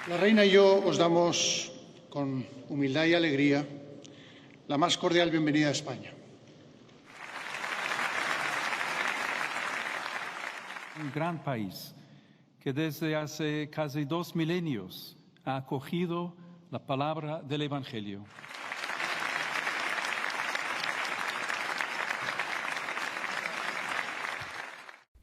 La reina y yo os damos con humildad y alegría la más cordial bienvenida a España. Un gran país que desde hace casi 2 milenios ha acogido la palabra del Evangelio.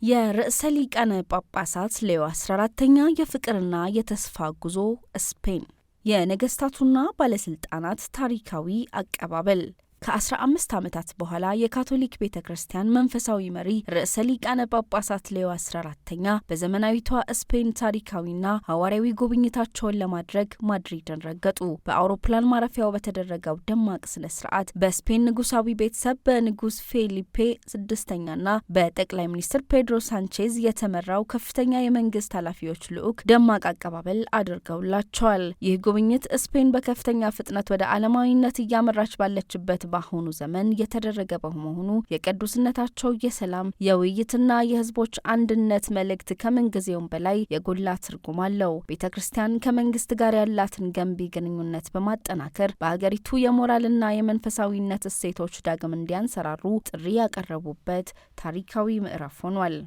የርዕሰ ሊቃነ ጳጳሳት ሌዮ 14ኛ የፍቅርና የተስፋ ጉዞ ስፔን የነገስታቱና ባለስልጣናት ታሪካዊ አቀባበል ከ15 ዓመታት በኋላ የካቶሊክ ቤተክርስቲያን መንፈሳዊ መሪ ርዕሰ ሊቃነ ጳጳሳት ሌዮ 14ኛ በዘመናዊቷ ስፔን ታሪካዊና ሐዋርያዊ ጉብኝታቸውን ለማድረግ ማድሪድን ረገጡ። በአውሮፕላን ማረፊያው በተደረገው ደማቅ ስነ ስርዓት በስፔን ንጉሳዊ ቤተሰብ በንጉስ ፌሊፔ ስድስተኛና በጠቅላይ ሚኒስትር ፔድሮ ሳንቼዝ የተመራው ከፍተኛ የመንግስት ኃላፊዎች ልዑክ ደማቅ አቀባበል አድርገውላቸዋል። ይህ ጉብኝት ስፔን በከፍተኛ ፍጥነት ወደ ዓለማዊነት እያመራች ባለችበት በአሁኑ ዘመን የተደረገ በመሆኑ የቅዱስነታቸው የሰላም የውይይትና የህዝቦች አንድነት መልእክት ከምንጊዜውም በላይ የጎላ ትርጉም አለው። ቤተክርስቲያን ከመንግስት ጋር ያላትን ገንቢ ግንኙነት በማጠናከር በሀገሪቱ የሞራልና የመንፈሳዊነት እሴቶች ዳግም እንዲያንሰራሩ ጥሪ ያቀረቡበት ታሪካዊ ምዕራፍ ሆኗል።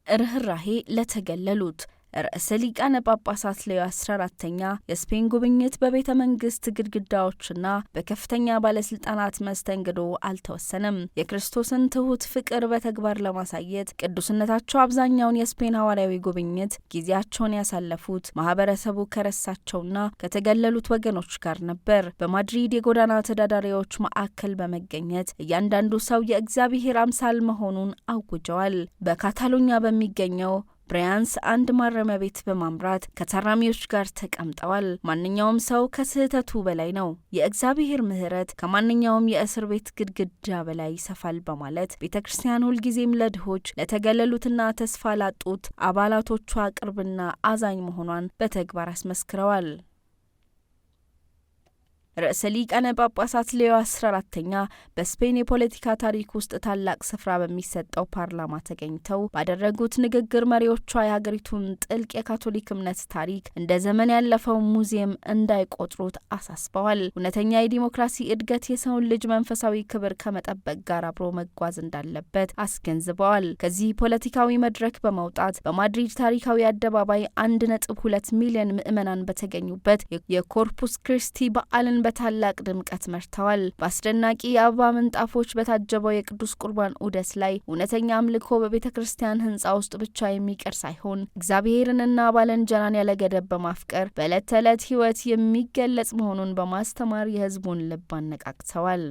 ርህራሄ ለተገለሉት ርዕሰ ሊቃነ ጳጳሳት ሌዮ 14ኛ የስፔን ጉብኝት በቤተ መንግስት ግድግዳዎችና በከፍተኛ ባለስልጣናት መስተንግዶ አልተወሰነም። የክርስቶስን ትሁት ፍቅር በተግባር ለማሳየት ቅዱስነታቸው አብዛኛውን የስፔን ሐዋርያዊ ጉብኝት ጊዜያቸውን ያሳለፉት ማህበረሰቡ ከረሳቸውና ከተገለሉት ወገኖች ጋር ነበር። በማድሪድ የጎዳና ተዳዳሪዎች ማዕከል በመገኘት እያንዳንዱ ሰው የእግዚአብሔር አምሳል መሆኑን አውጀዋል። በካታሎኛ በሚገኘው ብሪያንስ አንድ ማረሚያ ቤት በማምራት ከታራሚዎች ጋር ተቀምጠዋል። ማንኛውም ሰው ከስህተቱ በላይ ነው፣ የእግዚአብሔር ምሕረት ከማንኛውም የእስር ቤት ግድግዳ በላይ ይሰፋል በማለት ቤተክርስቲያን ሁልጊዜም ለድሆች ለተገለሉትና ተስፋ ላጡት አባላቶቿ ቅርብና አዛኝ መሆኗን በተግባር አስመስክረዋል። ርዕሰ ሊቃነ ጳጳሳት ሌዮ 14ኛ በስፔን የፖለቲካ ታሪክ ውስጥ ታላቅ ስፍራ በሚሰጠው ፓርላማ ተገኝተው ባደረጉት ንግግር መሪዎቿ የሀገሪቱን ጥልቅ የካቶሊክ እምነት ታሪክ እንደ ዘመን ያለፈው ሙዚየም እንዳይቆጥሩት አሳስበዋል። እውነተኛ የዲሞክራሲ እድገት የሰውን ልጅ መንፈሳዊ ክብር ከመጠበቅ ጋር አብሮ መጓዝ እንዳለበት አስገንዝበዋል። ከዚህ ፖለቲካዊ መድረክ በመውጣት በማድሪድ ታሪካዊ አደባባይ 1.2 ሚሊዮን ምዕመናን በተገኙበት የኮርፑስ ክሪስቲ በዓልን በታላቅ ድምቀት መርተዋል። በአስደናቂ የአበባ ምንጣፎች በታጀበው የቅዱስ ቁርባን ዑደት ላይ እውነተኛ አምልኮ በቤተ ክርስቲያን ሕንጻ ውስጥ ብቻ የሚቀር ሳይሆን እግዚአብሔርንና ባልንጀራን ያለገደብ በማፍቀር በዕለት ተዕለት ሕይወት የሚገለጽ መሆኑን በማስተማር የሕዝቡን ልብ አነቃቅተዋል።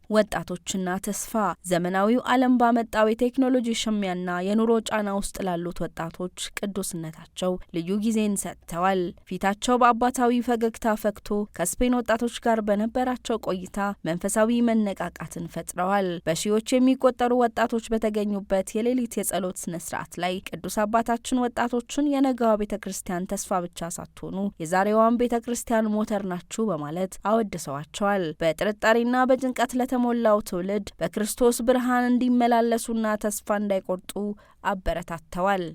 ወጣቶችና ተስፋ ዘመናዊው ዓለም ባመጣው የቴክኖሎጂ ሽሚያና የኑሮ ጫና ውስጥ ላሉት ወጣቶች ቅዱስነታቸው ልዩ ጊዜን ሰጥተዋል። ፊታቸው በአባታዊ ፈገግታ ፈክቶ ከስፔን ወጣቶች ጋር በነበራቸው ቆይታ መንፈሳዊ መነቃቃትን ፈጥረዋል። በሺዎች የሚቆጠሩ ወጣቶች በተገኙበት የሌሊት የጸሎት ስነ ስርዓት ላይ ቅዱስ አባታችን ወጣቶችን የነገዋ ቤተ ክርስቲያን ተስፋ ብቻ ሳትሆኑ የዛሬዋን ቤተ ክርስቲያን ሞተር ናችሁ በማለት አወድሰዋቸዋል። በጥርጣሬና በጭንቀት ሞላው ትውልድ በክርስቶስ ብርሃን እንዲመላለሱና ተስፋ እንዳይቆርጡ አበረታተዋል።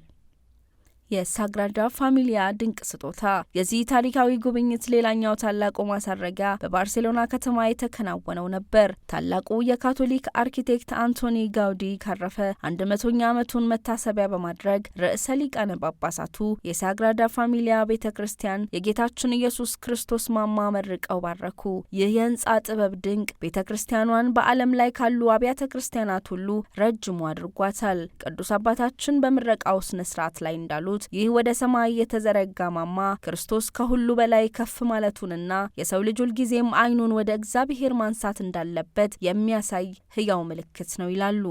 የሳግራዳ ፋሚሊያ ድንቅ ስጦታ የዚህ ታሪካዊ ጉብኝት ሌላኛው ታላቁ ማሳረጊያ በባርሴሎና ከተማ የተከናወነው ነበር። ታላቁ የካቶሊክ አርኪቴክት አንቶኒ ጋውዲ ካረፈ 100ኛ ዓመቱን መታሰቢያ በማድረግ ርዕሰ ሊቃነ ጳጳሳቱ የሳግራዳ ፋሚሊያ ቤተ ክርስቲያን የጌታችን ኢየሱስ ክርስቶስ ማማ መርቀው ባረኩ። ይህ የህንጻ ጥበብ ድንቅ ቤተ ክርስቲያኗን በዓለም ላይ ካሉ አብያተ ክርስቲያናት ሁሉ ረጅሙ አድርጓታል። ቅዱስ አባታችን በምረቃው ስነ ስርዓት ላይ እንዳሉት ይህ ወደ ሰማይ የተዘረጋ ማማ ክርስቶስ ከሁሉ በላይ ከፍ ማለቱንና የሰው ልጅ ሁልጊዜም ዓይኑን ወደ እግዚአብሔር ማንሳት እንዳለበት የሚያሳይ ሕያው ምልክት ነው ይላሉ።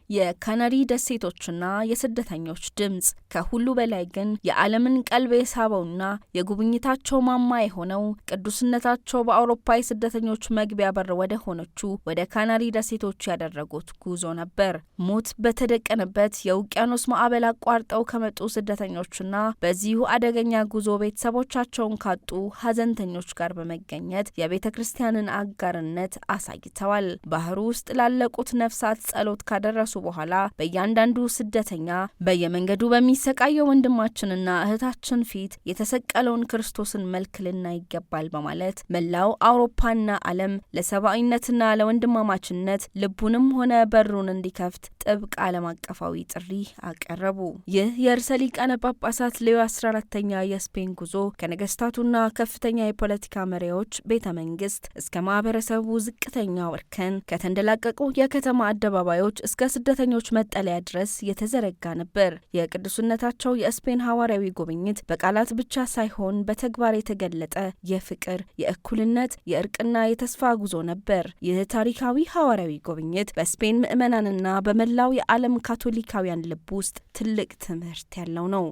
የካናሪ ደሴቶችና የስደተኞች ድምጽ ከሁሉ በላይ ግን የዓለምን ቀልብ የሳበውና የጉብኝታቸው ማማ የሆነው ቅዱስነታቸው በአውሮፓ የስደተኞች መግቢያ በር ወደ ሆነችው ወደ ካናሪ ደሴቶች ያደረጉት ጉዞ ነበር። ሞት በተደቀነበት የውቅያኖስ ማዕበል አቋርጠው ከመጡ ስደተኞችና በዚሁ አደገኛ ጉዞ ቤተሰቦቻቸውን ካጡ ሀዘንተኞች ጋር በመገኘት የቤተ ክርስቲያንን አጋርነት አሳይተዋል። ባህሩ ውስጥ ላለቁት ነፍሳት ጸሎት ካደረሱ በኋላ በእያንዳንዱ ስደተኛ በየመንገዱ በሚሰቃየው ወንድማችንና እህታችን ፊት የተሰቀለውን ክርስቶስን መልክ ልናይ ይገባል በማለት መላው አውሮፓና ዓለም ለሰብአዊነትና ለወንድማማችነት ልቡንም ሆነ በሩን እንዲከፍት ጥብቅ ዓለም አቀፋዊ ጥሪ አቀረቡ። ይህ የርዕሰ ሊቃነ ጳጳሳት ሌዮ 14ኛ የስፔን ጉዞ ከነገስታቱና ከፍተኛ የፖለቲካ መሪዎች ቤተ መንግስት እስከ ማህበረሰቡ ዝቅተኛው እርከን ከተንደላቀቁ የከተማ አደባባዮች እስከ ስደተኞች መጠለያ ድረስ የተዘረጋ ነበር። የቅዱስነታቸው የስፔን ሐዋርያዊ ጉብኝት በቃላት ብቻ ሳይሆን በተግባር የተገለጠ የፍቅር፣ የእኩልነት፣ የእርቅና የተስፋ ጉዞ ነበር። ይህ ታሪካዊ ሐዋርያዊ ጉብኝት በስፔን ምዕመናንና በመላው የዓለም ካቶሊካውያን ልብ ውስጥ ትልቅ ትምህርት ያለው ነው።